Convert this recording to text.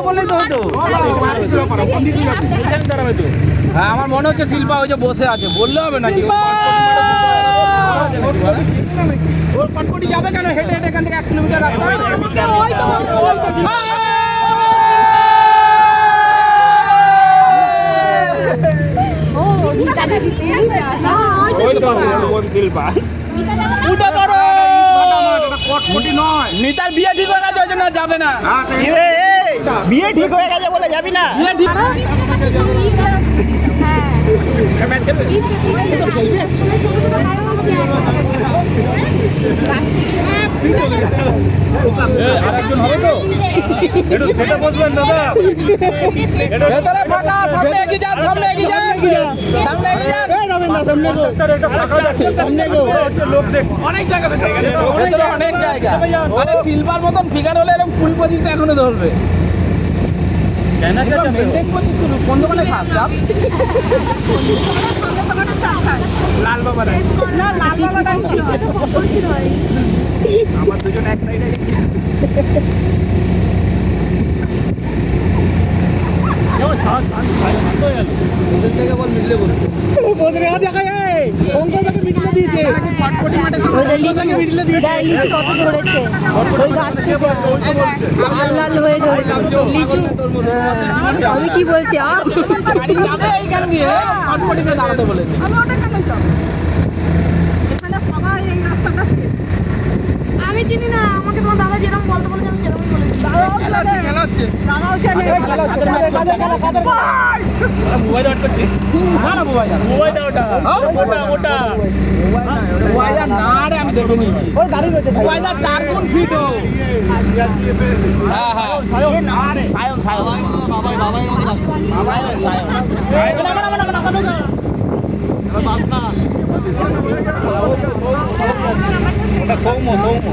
বলেই তো হতো। হ্যাঁ আমার মনে হচ্ছে শিল্পা ওই যে বসে আছে, বললে হবে নাকি? ওর পটপটি যাবে কেন হেঁটে হেঁটে এখান থেকে 1 কিলোমিটার রাস্তা? নিতার বিয়ে ঠিক হয়ে গেছে ওই জন্য যাবে না। বিয়ে ঠিক হয়ে গেছে বলে যাবি না? বিয়ে ঠিক আরেকজন হবে তো একটু সেটা বসবেন দাদা। ভেতরে ফাঁকা, সামনে এগিয়ে যান, সামনে এগিয়ে যান, সামনে এগিয়ে যান। লোক দেখ অনেক জায়গা ভেতরে অনেক জায়গা। মানে সিলভার মতন ফিগার হলে এরকম ফুল পজিশন এখনো ধরবে। মেনটেন করছিস তো, কোন দোকানে খাস চাপ? লাল বাবা না, আমার দুজন এক সাইডে। লিচু কত ধরেছে ওই গাছ থেকে, লাল লাল হয়ে ধরেছে লিচু। আমি কি বলছি দাঁড়াতে বলেছে। আমি চিনি না, আমাকে তোমার দাদা যেরকম বলতে বলেছে আমি সেরকমই বলেছি। মোবাইল আউট করছি আমি দেখে নিয়েছি 4 গুণ ফিট। হ্যাঁ হ্যাঁ সায়ন সায়ন ওটা সৌম্য সৌম্য।